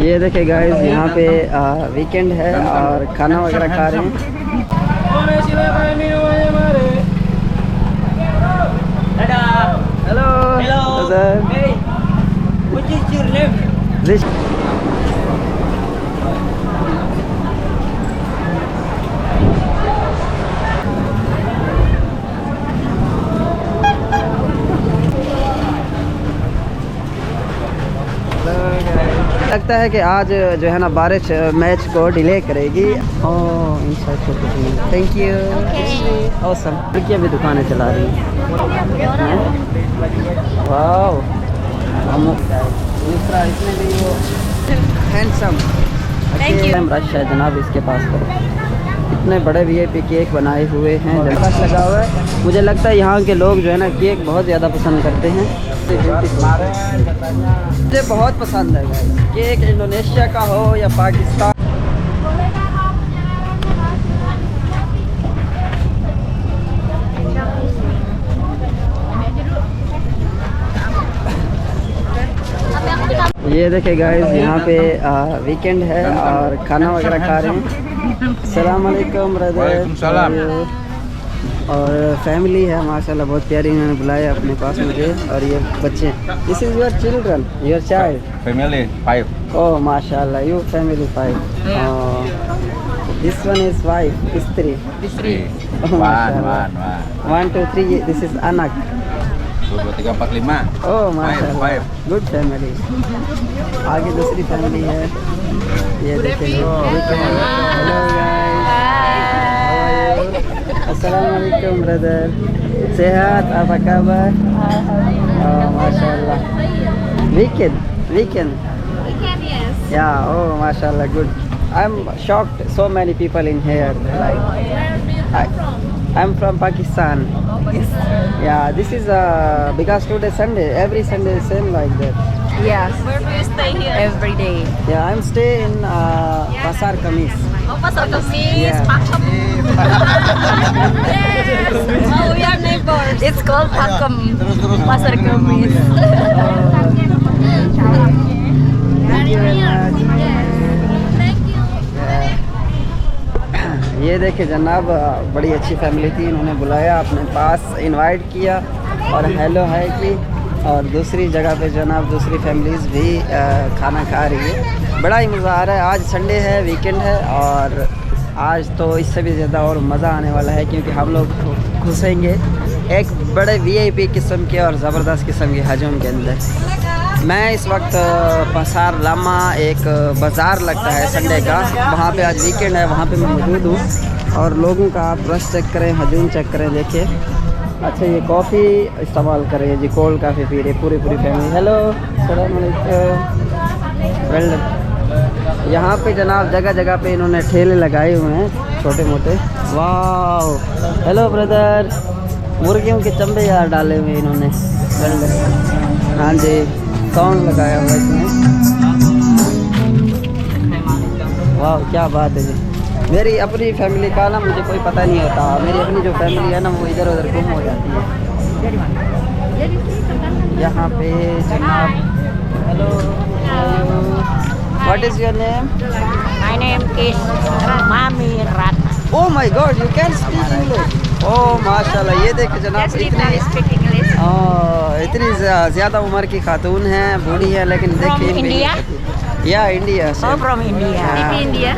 ये देखिए गाइस, यहाँ पे वीकेंड है और खाना वगैरह खा रहे हैं। Hello sir. What is your name? लगता है कि आज जो है ना बारिश मैच को डिले करेगी। Oh thank you. ऑसम। लड़कियाँ भी दुकानें चला रही हैं। वाओ। दूसरा इसमें भी वो हैंडसम। रश है जनाब इसके पास तो। इतने बड़े वीआईपी केक बनाए हुए हैं, जबरदस्त लगा हुआ है। मुझे लगता है यहाँ के लोग जो है ना केक बहुत ज़्यादा पसंद करते हैं। मुझे बहुत पसंद है केक, इंडोनेशिया का हो या पाकिस्तान। ये देखे गाइस, यहाँ पे वीकेंड है और खाना वगैरह खा रहे हैं। अस्सलाम वालेकुम ब्रदर। और फैमिली है माशाल्लाह, बहुत प्यारी। इन्होंने बुलाया अपने पास मुझे और ये बच्चे। This is your children, your child? Family 5. ओह माशाल्लाह, you family 5। This one is wife, स्त्री। One, two, three. This is anak. 1, 2, 3, 4, 5. ओह माशाल्लाह, Five. Good family. आगे दूसरी फैमिली है, ये देखिए। हेलो अस्सलाम वालेकुम ब्रदर। सेहत, apa kabar? माशाल्लाह। Weekend Yes. yeah, oh mashallah, good. I'm shocked, so many people in here. I'm from Pakistan. Yeah, this is because today Sunday, every Sunday is same like that. Yes. Where do you stay here? Every day. Yeah, I'm stay in Pasar Kamis. Oh, Pasar Kamis. Yeah. Pakham. Yes. Oh, we are neighbors. It's called Pakham. Pasar Kamis. Thank you very much. ये देखे जनाब, बड़ी अच्छी family थी। इन्होंने बुलाया अपने पास, invite किया और हेलो है कि। और दूसरी जगह पे जनाब दूसरी फैमिलीज़ भी खाना खा रही है। बड़ा ही मज़ा आ रहा है। आज संडे है, वीकेंड है और आज तो इससे भी ज़्यादा और मज़ा आने वाला है क्योंकि हम लोग घुसेंगे एक बड़े वीआईपी किस्म के और ज़बरदस्त किस्म के हजूम के अंदर। मैं इस वक्त पसार लामा, एक बाज़ार लगता है संडे का, वहाँ पे आज वीकेंड है, वहाँ पे मैं मौजूद हूँ। और लोगों का आप रश चेक करें, हजूम चेक करें, देखिए। अच्छा, ये कॉफ़ी इस्तेमाल करें जी, कोल्ड काफ़ी पी रही पूरी फैमिली। हेलो अस्सलाम वालेकुम। वेल, यहाँ पे जनाब जगह जगह पे इन्होंने ठेले लगाए हुए हैं छोटे मोटे। वाह, हेलो ब्रदर। मुर्गियों के चंबे यार डाले हुए इन्होंने। वेल, हाँ जी, सॉन्ग लगाया हुआ इसमें। वाह, क्या बात है जी। मेरी अपनी फैमिली का ना मुझे कोई पता नहीं होता। मेरी अपनी जो फैमिली है ना वो इधर उधर गुम हो जाती है। यहाँ पे जनाब, hello, what is your name? My name is Mami Ratna. Oh my god, you can speak English. Oh माशाल्लाह। ये देख जनाब, इतनी ज़्यादा उम्र की खातून हैं, बूढ़ी है, लेकिन देखिए India? या इंडिया से। Oh, from India. Yeah. India.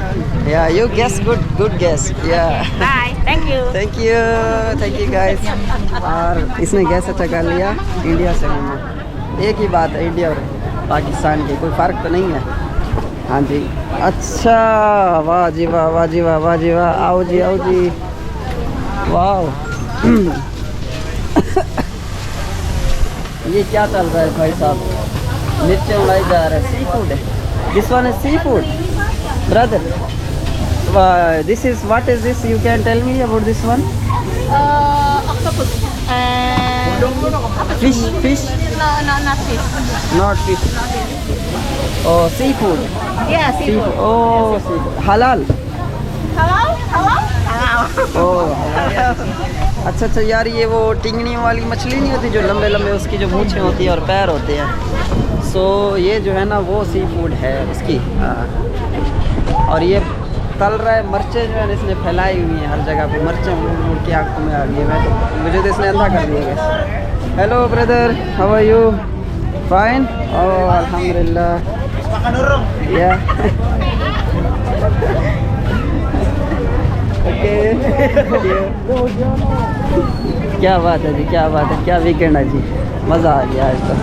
या यू गेस, गुड गेस। या Bye. Thank you. Thank you guys. और इसने गैस अच्छा कर लिया। इंडिया से हूँ, एक ही बात है, इंडिया और पाकिस्तान की कोई फ़र्क तो नहीं है। हाँ जी, अच्छा, वाह जी वाह, वाह जी वाह, वाह जी वाह। आओ जी, आओ जी। वाह, ये क्या चल रहा है भाई साहब? मिर्चें उड़ाई जा रहा है। सी फूड है, this one is seafood brother. This is, what is this? You can tell me about this one? Octopus. Fish? No, not fish. Not fish. Oh, seafood. Yeah, seafood. Oh, seafood. Halal. Hello? ओह अच्छा अच्छा यार, ये वो टिंगनी वाली मछली नहीं होती जो लंबे लंबे उसकी जो मूछें होती है और पैर होते हैं। सो ये जो है ना वो सी फूड है उसकी। और ये तल रहा है, मिर्चें जो है इसने फैलाई हुई हैं हर जगह पे, मिर्चें मुड़ के आँखों में आ गई है, मुझे तो इसने अंधा कर दिया। Hello brother, how are you? Fine? Oh अल्हम्दुलिल्लाह। या क्या बात है जी, क्या बात है, क्या वीकेंड है जी, मज़ा आ गया आज तो।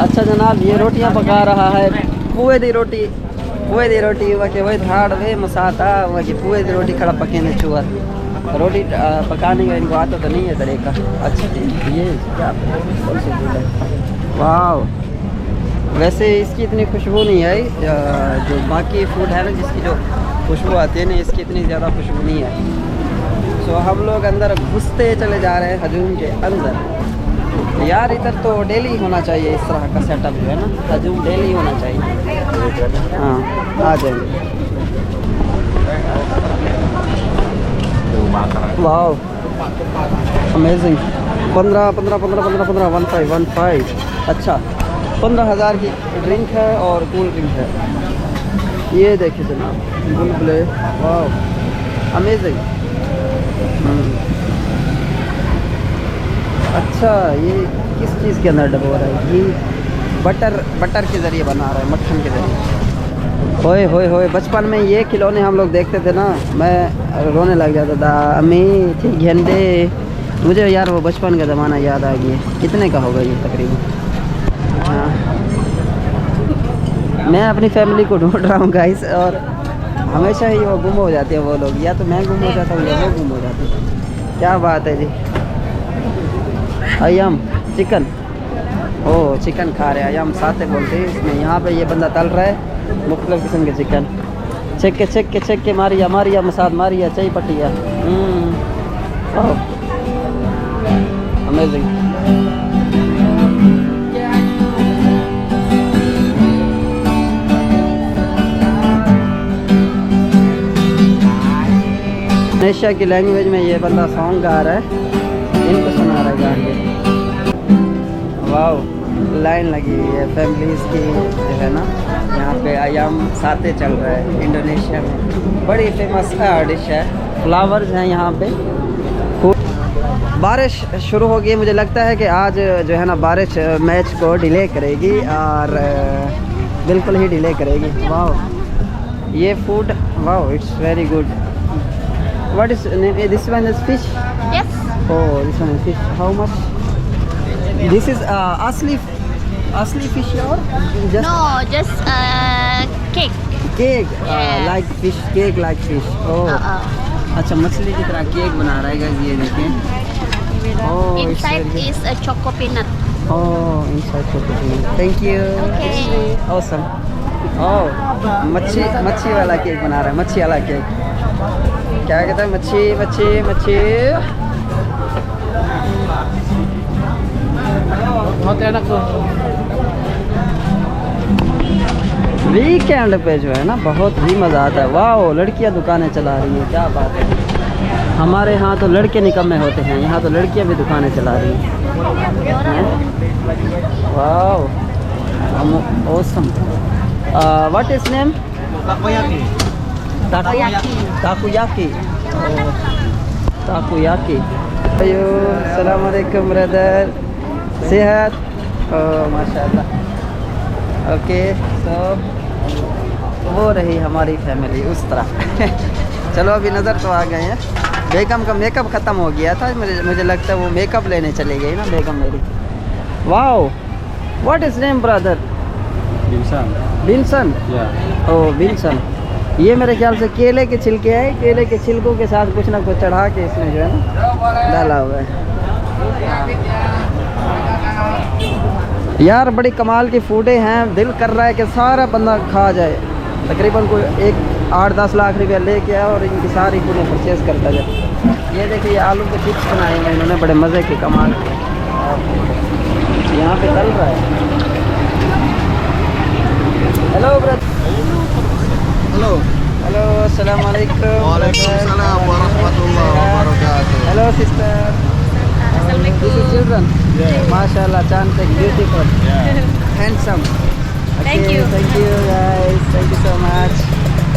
अच्छा जनाब, ये रोटियां पका रहा है, पुए दी रोटी वके वही धाड़ वे मसाता वके पुए दी रोटी खड़ा पकेने छुआ रोटी पकाने का इनको आता तो नहीं है तरीका। अच्छा जी, ये क्या वाह, वैसे इसकी इतनी खुशबू नहीं आई जो बाकी फूड है ना जिसकी जो खुशबू आती है ना, इसकी इतनी ज़्यादा खुशबू नहीं है। सो हम लोग अंदर घुसते चले जा रहे हैं हजूम के अंदर। यार इधर तो डेली होना चाहिए इस तरह का सेटअप जो है ना, हजूम डेली होना चाहिए। हाँ आ जाएंगे। वाह अमेजिंग। 15 अच्छा 15,000 की ड्रिंक है और कूल ड्रिंक है। ये देखिए जनाब, बुलबुले, वाह अमेजिंग। अच्छा ये किस चीज़ के अंदर डबो रहा है? ये बटर के ज़रिए बना रहा है, मक्खन के ज़रिए। होए होए होए, बचपन में ये खिलौने हम लोग देखते थे ना, मैं रोने लग जाता था। अम्मी थी गेंदे, मुझे यार वो बचपन का ज़माना याद आ गया। कितने का होगा ये तकरीबन? हाँ मैं अपनी फैमिली को ढूंढ रहा हूँ गाइस, और हमेशा ही वो गुम हो जाते हैं वो लोग, या तो मैं गुम हो जाता हूँ या वो गुम हो जाते हैं। क्या बात है जी। अयम चिकन, ओह चिकन खा रहे हैं, अयम साथे बोलते हैं इसमें। यहाँ पे ये बंदा तल रहा है मुख्तलिफ किस्म के चिकन। चेक के मारिया मसाद मारिया चाय पटिया। अमेजिंग। इंडोनेशिया की लैंग्वेज में ये बंदा सॉन्ग गा रहा है, इनको सुना रहा है गा के। वाह लाइन लगी हुई है फैमिलीज़ की जो है ना, यहाँ पे अयम साथे चल रहा है। इंडोनेशिया में बड़ी फेमस डिश है, फ्लावर्स हैं यहाँ पे। बारिश शुरू हो गई, मुझे लगता है कि आज जो है ना बारिश मैच को डिले करेगी, और बिल्कुल ही डिले करेगी। वाह ये फूड, वाह it's very good. What is this one is fish? Yes. Oh, this one is fish. How much? This is asli fish or just No, just cake. cake? Yes. Like fish cake, like fish. Oh. अच्छा मछली की तरह cake बना रहा है guys, ये देखें। Oh, Inside is a choco peanut. Oh, inside choco peanut. Thank you. Okay. Awesome. Oh, मच्छी वाला केक बना रहा है, मच्छी वाला केक। क्या कहता है? मच्छी। बहुत enak tuh। वीकेंड पे जो है ना बहुत ही मज़ा आता है। वाह लड़कियां दुकानें चला रही हैं, क्या बात है। हमारे यहाँ तो लड़के निकम्मे होते हैं, यहाँ तो लड़कियां भी दुकानें चला रही हैं। वाह awesome. What is name? Takuyaki. अयो अस्सलाम वालेकुम ब्रदर, सेहत? ओह माशाल्लाह। ओके तो वो रही हमारी फैमिली उस तरह। चलो अभी नज़र तो आ गए हैं। बेगम का मेकअप ख़त्म हो गया था, मुझे लगता है वो मेकअप लेने चली गई ना बेगम मेरी। Wow what is name brother? Binson. Oh Binson. ये मेरे ख्याल से केले के छिलके हैं, केले के छिलकों के साथ कुछ ना कुछ चढ़ा के इसमें जो है ना डाला हुआ है। यार बड़ी कमाल की फूडें हैं, दिल कर रहा है कि सारा बंदा खा जाए। तकरीबन कोई 8-10 लाख रुपया लेके आए और इनकी सारी फूडें परचेज़ करता जाए। ये देखिए आलू के चिप्स बनाए हैं इन्होंने, बड़े मज़े के, कमाल यहाँ पे चल रहा है। Hello brother. Hello Assalamualaikum. Waalaikumsalam warahmatullahi wabarakatuh. Hello sister. This is children. Mashallah, cantik, beautiful, handsome. Thank you. Thank you guys. Thank you so much.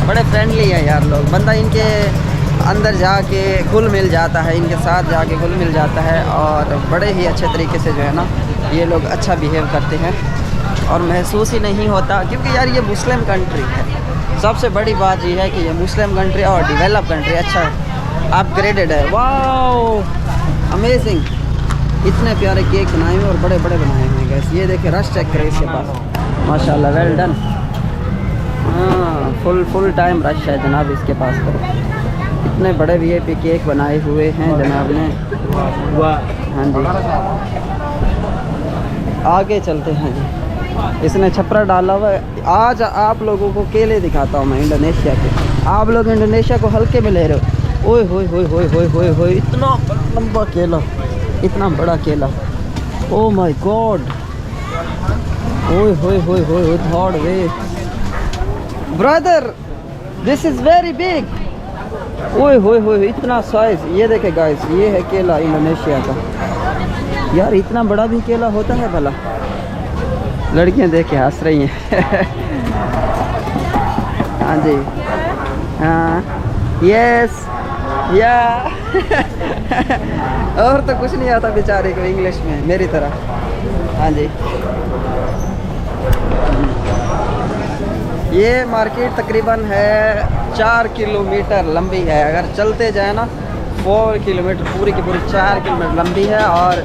बड़े फ्रेंडली हैं यार लोग, बंदा इनके अंदर जाके घुल मिल जाता है, इनके साथ जाके घुल मिल जाता है और बड़े ही अच्छे तरीके से जो है ना ये लोग अच्छा बिहेव करते हैं और महसूस ही नहीं होता, क्योंकि यार ये मुस्लिम कंट्री है। सबसे बड़ी बात ये है कि ये मुस्लिम कंट्री और डेवलप कंट्री, अच्छा अपग्रेडेड है। वाओ अमेजिंग, इतने प्यारे केक बनाए हुए और बड़े बड़े बनाए हुए हैं गैस। ये देखिए रश चेक करें इसके पास, माशाल्लाह वेल डन। हाँ फुल टाइम रश है जनाब इसके पास तो। इतने बड़े वीआईपी केक बनाए हुए हैं जनाब ने। हाँ जी आगे चलते हैं जी, इसने छपरा डाला हुआ है। आज आप लोगों को केले दिखाता हूँ मैं इंडोनेशिया के। आप लोग इंडोनेशिया को हल्के में ले रहे हो। ओए होए होए होए होए होए होए, इतना लंबा केला, इतना बड़ा केला, ओ माय गॉड। ओए होए होए होए, third way brother, this is very big. ओए होए होए, इतना साइज। ये देखे गाइस, ये है केला इंडोनेशिया का। यार इतना बड़ा भी केला होता है भला? लड़कियां देख के हंस रही हैं। हाँ जी, हाँ यस या। और तो कुछ नहीं आता बेचारे को इंग्लिश में मेरी तरह। हाँ जी, ये मार्केट तकरीबन है 4 किलोमीटर लंबी है। अगर चलते जाए ना 4 किलोमीटर, पूरी की पूरी 4 किलोमीटर लंबी है। और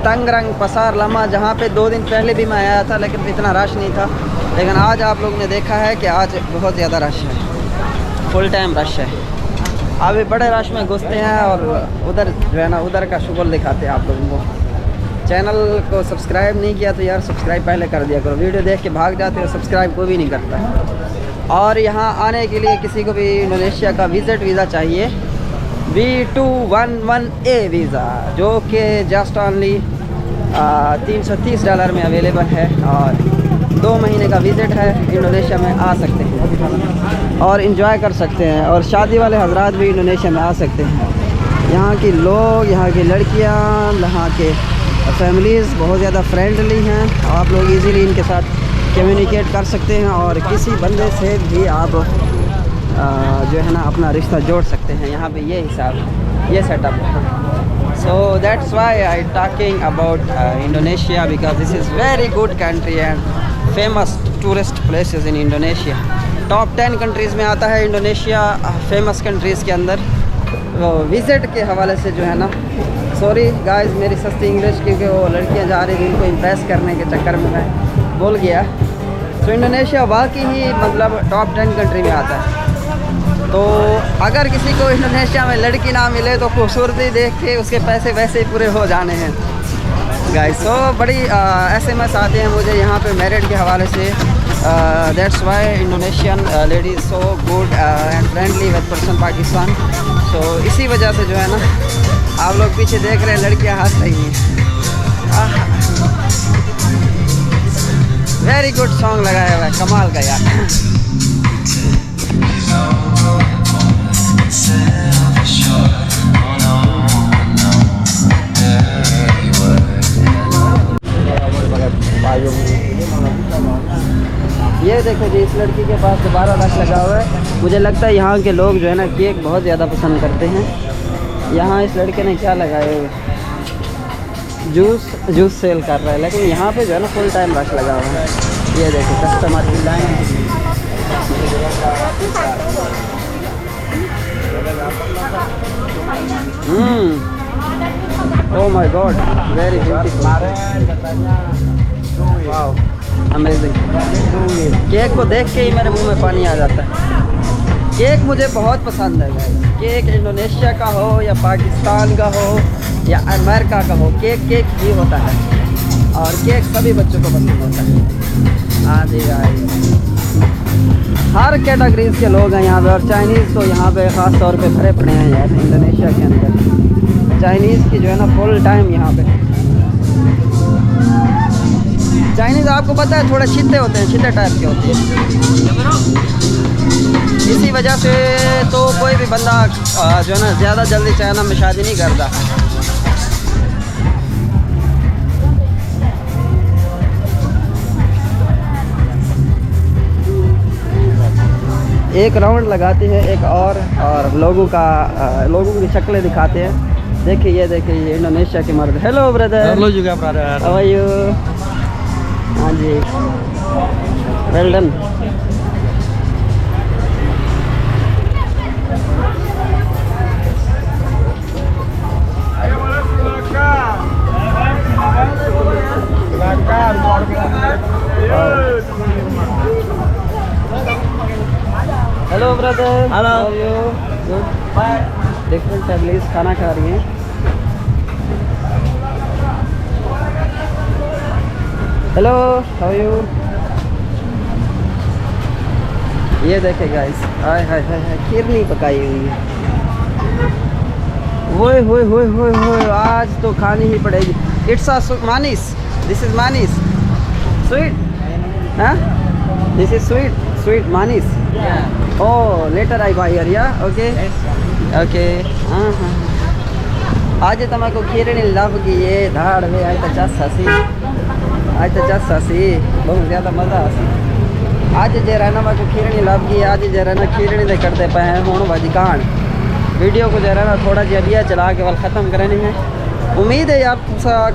तंगरंग पसार लम्हा, जहाँ पे 2 दिन पहले भी मैं आया था लेकिन इतना रश नहीं था, लेकिन आज आप लोग ने देखा है कि आज बहुत ज़्यादा रश है, फुल टाइम रश है। अभी बड़े रश में घुसते हैं और उधर जो है ना उधर का शुगल दिखाते हैं आप लोगों को। चैनल को सब्सक्राइब नहीं किया तो यार सब्सक्राइब पहले कर दिया करो। वीडियो देख के भाग जाते हो, सब्सक्राइब कोई भी नहीं करता। और यहाँ आने के लिए किसी को भी इंडोनेशिया का विज़िट वीज़ा चाहिए, V211A वीज़ा, जो कि जस्ट ऑनली $330 में अवेलेबल है और 2 महीने का विज़िट है। इंडोनेशिया में आ सकते हैं और इन्जॉय कर सकते हैं, और शादी वाले हजरात भी इंडोनेशिया में आ सकते हैं। यहाँ के लोग, यहाँ की लड़कियाँ, यहाँ के फैमिलीज़ बहुत ज़्यादा फ्रेंडली हैं। आप लोग इजीली इनके साथ कम्युनिकेट कर सकते हैं और किसी बंदे से भी आप जो है ना अपना रिश्ता जोड़ सकते हैं। यहाँ पे ये हिसाब, ये सेटअप है। So that's why I talking about Indonesia, because this is very good country and famous tourist places in Indonesia. Top 10 countries में आता है इंडोनेशिया, फेमस कंट्रीज़ के अंदर। विज़िट के हवाले से जो है ना, सॉरी गाइस मेरी सस्ती इंग्लिश, क्योंकि वो लड़कियां जा रही थी, उनको इम्प्रेस करने के चक्कर में मैं बोल गया। तो इंडोनेशिया वाकई ही मतलब टॉप 10 कंट्री में आता है। तो अगर किसी को इंडोनेशिया में लड़की ना मिले तो खूबसूरती देख के उसके पैसे वैसे ही पूरे हो जाने हैं गाइस। तो बड़ी SMS आते हैं मुझे यहाँ पे मैरिड के हवाले से। That's why Indonesian ladies so good and friendly with person Pakistan. सो इसी वजह से जो है ना, आप लोग पीछे देख रहे हैं लड़कियाँ हंस रही हैं। वेरी गुड सॉन्ग लगाया हुआ है, कमाल का यार। ये देखो जी, इस लड़की के पास दोबारा रश लगा हुआ है। मुझे लगता है यहाँ के लोग जो है ना केक बहुत ज़्यादा पसंद करते हैं। यहाँ इस लड़के ने क्या लगाए हुए, जूस सेल कर रहा है, लेकिन यहाँ पे जो है ना फुल टाइम रश लगा हुआ है। ये देखो कस्टमर की line. Oh my God, very beautiful, wow amazing. Cake को देख के ही मेरे मुंह में पानी आ जाता है। केक मुझे बहुत पसंद है गाइस। केक इंडोनेशिया का हो या पाकिस्तान का हो या अमेरिका का हो, केक ही होता है और केक सभी बच्चों को पसंद होता है। हाँ जी गाइस, हर कैटेगरीज के लोग हैं यहाँ पे। और चाइनीज़ तो यहाँ पे ख़ास तौर पे भरे पड़े हैं यार इंडोनेशिया के अंदर। चाइनीज़ की जो है ना फुल टाइम यहाँ पे चाइनीज़ आपको पता है थोड़ा छिद्दे होते हैं, छिद्दे टाइप के होते हैं। इसी वजह से तो कोई भी बंदा जो है ना ज़्यादा जल्दी चाइना में शादी नहीं करता। एक राउंड लगाते हैं एक और लोगों की शक्लें दिखाते हैं। देखिए ये देखिए ये इंडोनेशिया के मर्द। Hello brother. Halo juga brother. How are you? हाँ जी, well done. Hello brother. Hello. How are you? Good. Different families खाना खा रही हैं। Hello, how are you? ये देखे गाइस, हाय हाय हाय हाय, खीरनी पकाई हुई है। वोए होए होए होए होए, आज तो खानी ही पड़ेगी। इट्स अ मानिस, दिस इज मानिस, स्वीट, हाँ, दिस इज स्वीट, स्वीट मानिस। Oh, later I buy here, yeah? Okay? Okay. आज तमाको खीरनी लव की ये धाड़ में आज तो चस हसी बहुत ज़्यादा मज़ा हसी। आज जे रहना मैं खीरनी लव की, आज जे रहना खीरनी दे करते पे हैं हूँ वजकान। वीडियो को जो रहना थोड़ा जरिया चला के वाल ख़त्म करनी है। उम्मीद है आप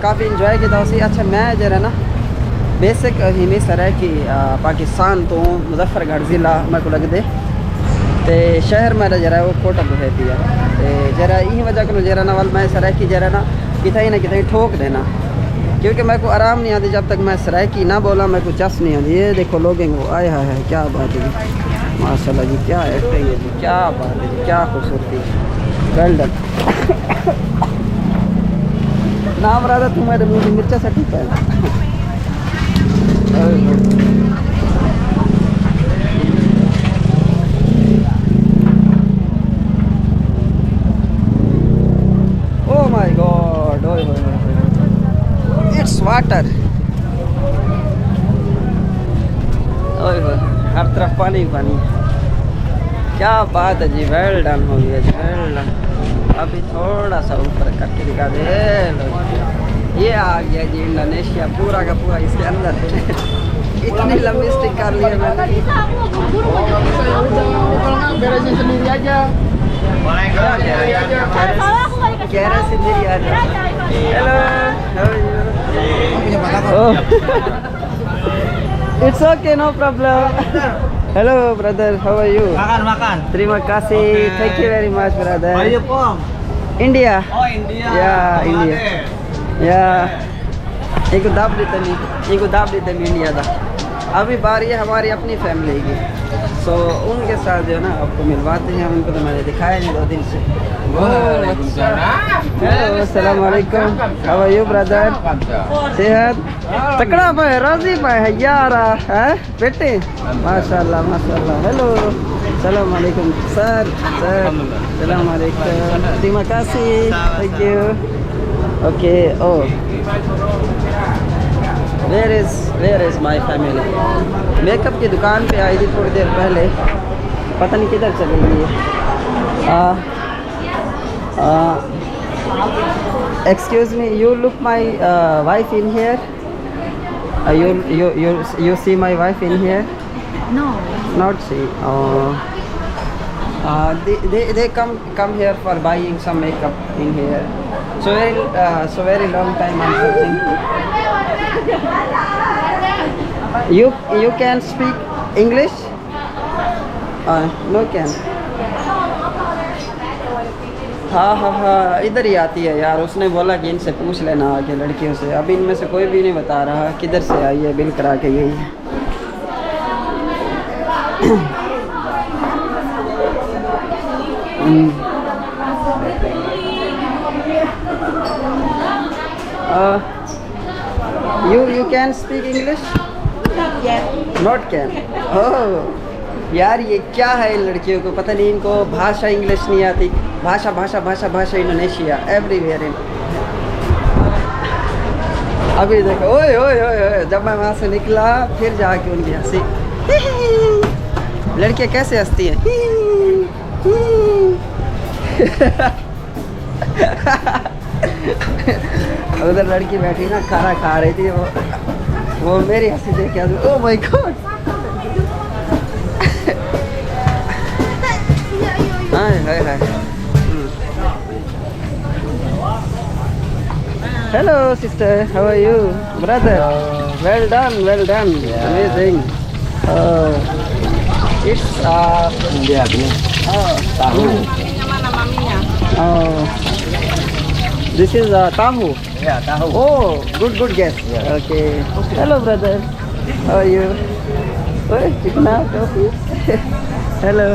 काफ़ी इंजॉय किया उसी। अच्छा मैं जो रहना बेसिक हिमी सर है कि पाकिस्तान तो मुजफ्फरगढ़ ज़िला मैं को लग दे ते शहर में जरा वो कोटा बुहे पिया ते जरा यही वजह को जरा ना वाल मैं सराइकी जरा ना कितनी ना कितनी ठोक देना, क्योंकि मैं को आराम नहीं आती जब तक मैं सराइकी ना बोला मैं को चस नहीं आती। ये देखो लोग वो आए है, क्या बात है माशाल्लाह जी, क्या एक्टिंग है जी, क्या बात है जी, क्या खूबसूरती। Well done. नाम रहा था तुम्हारे मुँह में मिर्चा सा ठीक है। Oh my God! It's water. हर तरफ पानी पानी। क्या बात है जी, वेल डन हो गया जी, वेल डन। अभी थोड़ा सा ऊपर करके दिखा दे। ये आ गया जी इंडोनेशिया पूरा का पूरा इसके अंदर। इतनी लंबी स्टिक कर ली है मैंने। कैरा सिंदरी आ जाओ। Hello, it's okay, no problem. Hello brother, how are you? Makan. Terima kasih, thank you very much brother. Where are you from? India. Oh, India. Yeah, India. Yeah. इनको दाब देते नहीं इंडिया का। अभी बारी है हमारी अपनी फैमिली की, सो उनके साथ जो है ना आपको मिलवाते हैं। उनको तो मैंने दिखाया नहीं 2 दिन से। हेलो, अस्सलाम वालेकुम, हाउ आर यू ब्रदर? सेहत तकड़ा पाए, राजी पाए है यार है बेटे, माशाल्लाह माशाल्लाह। हेलो, अस्सलाम वालेकुम सर, अस्सलाम वालेकुम, terima kasih, thank you. Okay, oh where is my family. Makeup की दुकान पे आई थी थोड़ी देर पहले, पता नहीं किधर चली गई है। Excuse me, you look my wife in here? You see my wife in here? No. Not see. They come here for buying some makeup in here. So very long time I'm searching. You can speak English? No can. हाँ, इधर ही आती है यार। उसने बोला कि इनसे पूछ लेना आके लड़कियों से। अभी इनमें से कोई भी नहीं बता रहा किधर से आई है, बिल करा के गई है। You can speak English? Not can. Oh, यार ये क्या है इन लड़कियों को, पता नहीं इनको भाषा इंग्लिश नहीं आती। भाषा इंडोनेशिया एवरीवेयर इन। अभी देखो, ओए ओए ओए ओए, जब मैं वहाँ से निकला फिर जाके उनकी हंसी। लड़कियाँ कैसे हंसती हैं? उधर लड़की बैठी ना खाना खा रही थी, वो मेरी हंसी देख के ओह my God. Hi hi hi. Hello sister, how are you? Brother, well done, amazing. It's India punya. Tahu. This is tahu. Ya, tahu. Oh, good guess. Yeah. Okay. Hello brother, how are you? Oh, kitna coffee? Hello.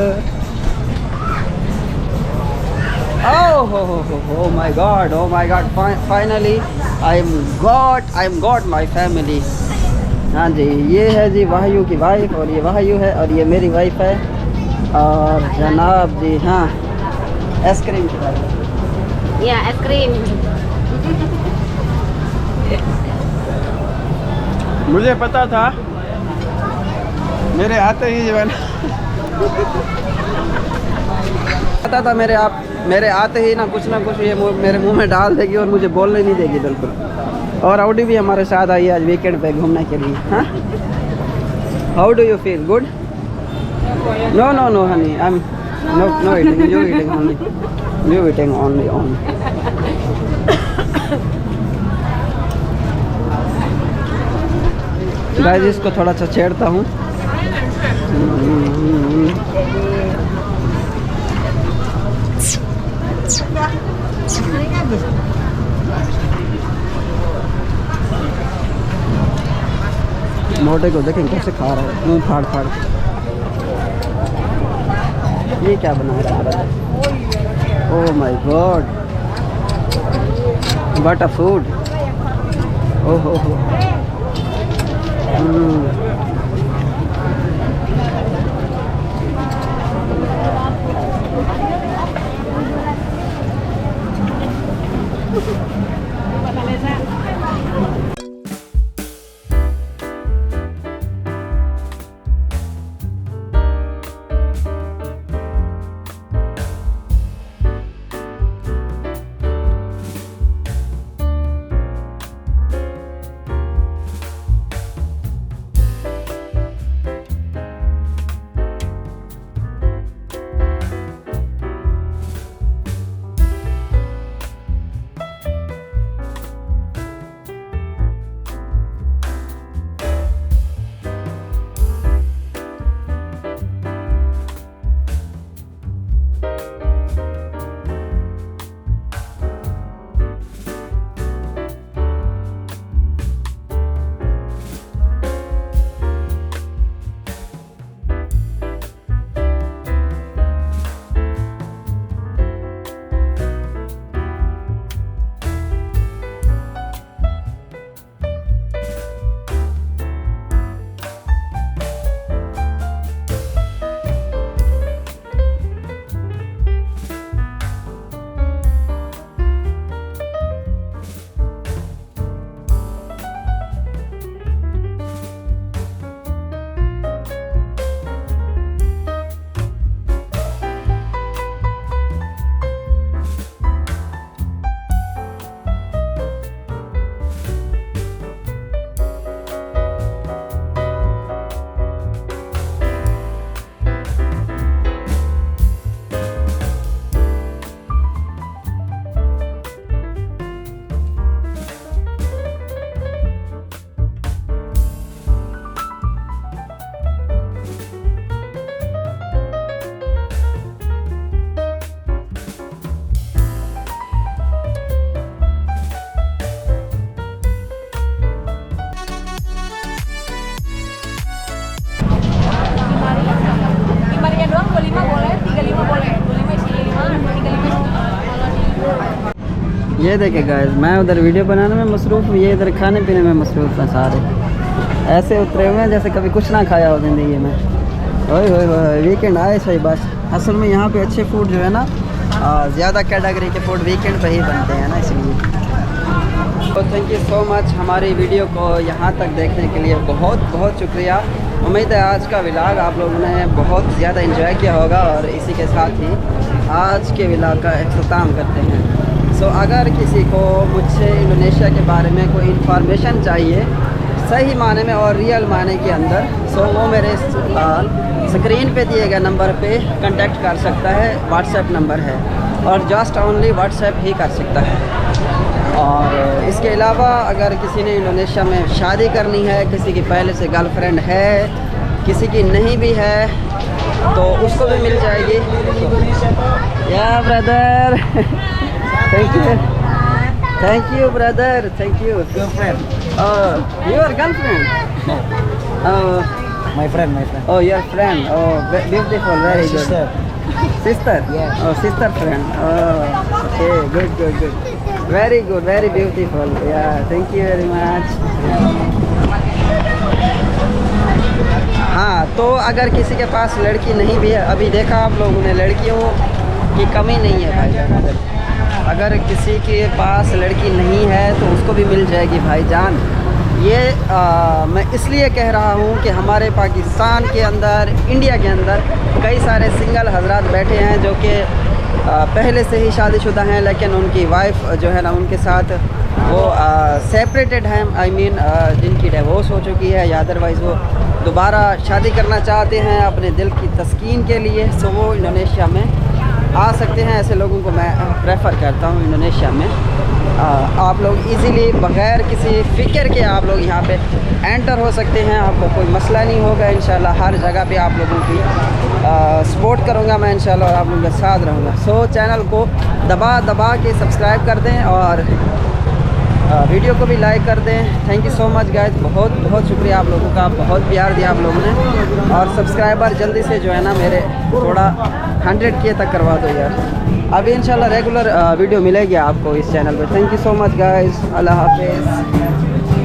Oh my God, finally I'm got my family. हाँ जी, ये है जी वायु की wife और ये वायु है और ये मेरी वाइफ है और जनाब जी हाँ आइसक्रीम की बात। या आइसक्रीम। मुझे पता था मेरे आते ही जो है ना पता था मेरे आते ही ना कुछ ये मेरे मुंह में डाल देगी और मुझे बोलने नहीं देगी बिल्कुल। और आउडी भी हमारे साथ आई आज वीकेंड पे घूमने के लिए। हाँ, how do you feel? Good? No honey, I am no eating, you eating only. Guys इसको थोड़ा सा छेड़ता हूँ। मोटे को देखें कैसे खा रहा है, मुंह फाड़ फाड़। ये क्या बना रहा है? ओह my God, what a food. ओहो हो। ये देखे गाइस, मैं उधर वीडियो बनाने में मसरूफ़ हूँ, ये इधर खाने पीने में मसरूफ़ हैं सारे। ऐसे उतरे हुए हैं जैसे कभी कुछ ना खाया हो ज़िंदगी में। ओए होए होए, वीकेंड आए सही बस। असल में यहाँ पे अच्छे फूड जो है ना, ज़्यादा कैटेगरी के फूड वीकेंड पे ही बनते हैं ना, इसलिए। तो थैंक यू सो मच हमारी वीडियो को यहाँ तक देखने के लिए बहुत बहुत शुक्रिया। उम्मीद है आज का व्लॉग आप लोगों ने बहुत ज़्यादा एंजॉय किया होगा और इसी के साथ ही आज के व्लॉग का अख्ताम करते हैं। सो अगर किसी को मुझसे इंडोनेशिया के बारे में कोई इन्फॉर्मेशन चाहिए सही माने में और रियल माने के अंदर, सो वो मेरे स्क्रीन पे दिए गए नंबर पे कांटेक्ट कर सकता है। व्हाट्सएप नंबर है और जस्ट ओनली व्हाट्सएप ही कर सकता है। और इसके अलावा अगर किसी ने इंडोनेशिया में शादी करनी है, किसी की पहले से गर्लफ्रेंड है, किसी की नहीं भी है, तो उसको भी मिल जाएगी। या brother thank you brother, thank you. Girlfriend your girlfriend? My friend. Oh, your friend. Oh, beautiful, very good. Sister? Yeah. Oh, sister friend. Oh, okay, good. Very good, very beautiful. Yeah, thank you very much. हाँ, तो अगर किसी के पास लड़की नहीं भी है, अभी देखा आप लोगों ने लड़कियों की कमी नहीं है भाईजान। अगर किसी के पास लड़की नहीं है तो उसको भी मिल जाएगी भाईजान। ये मैं इसलिए कह रहा हूँ कि हमारे पाकिस्तान के अंदर, इंडिया के अंदर कई सारे सिंगल हजरात बैठे हैं जो कि पहले से ही शादीशुदा हैं, लेकिन उनकी वाइफ जो है ना उनके साथ वो सेपरेटेड हैं। आई मीन जिनकी डिवोर्स हो चुकी है या अदरवाइज़ वो दोबारा शादी करना चाहते हैं अपने दिल की तस्कीन के लिए, सो वो इंडोनेशिया में आ सकते हैं। ऐसे लोगों को मैं प्रेफर करता हूँ इंडोनेशिया में। आप लोग इजीली बग़ैर किसी फ़िक्र के आप लोग यहाँ पे एंटर हो सकते हैं। आपको कोई मसला नहीं होगा इंशाल्लाह। हर जगह पे आप लोगों की सपोर्ट करूँगा मैं इंशाल्लाह और आप लोगों के साथ रहूँगा। सो चैनल को दबा के सब्सक्राइब कर दें और वीडियो को भी लाइक कर दें। Thank you so much guys, बहुत शुक्रिया आप लोगों का, बहुत प्यार दिया आप लोगों ने। और सब्सक्राइबर जल्दी से जो है ना मेरे थोड़ा 100K तक करवा दो यार। अभी इंशाल्लाह रेगुलर वीडियो मिलेगी आपको इस चैनल पे। Thank you so much guys, अल्लाह हाफिज़।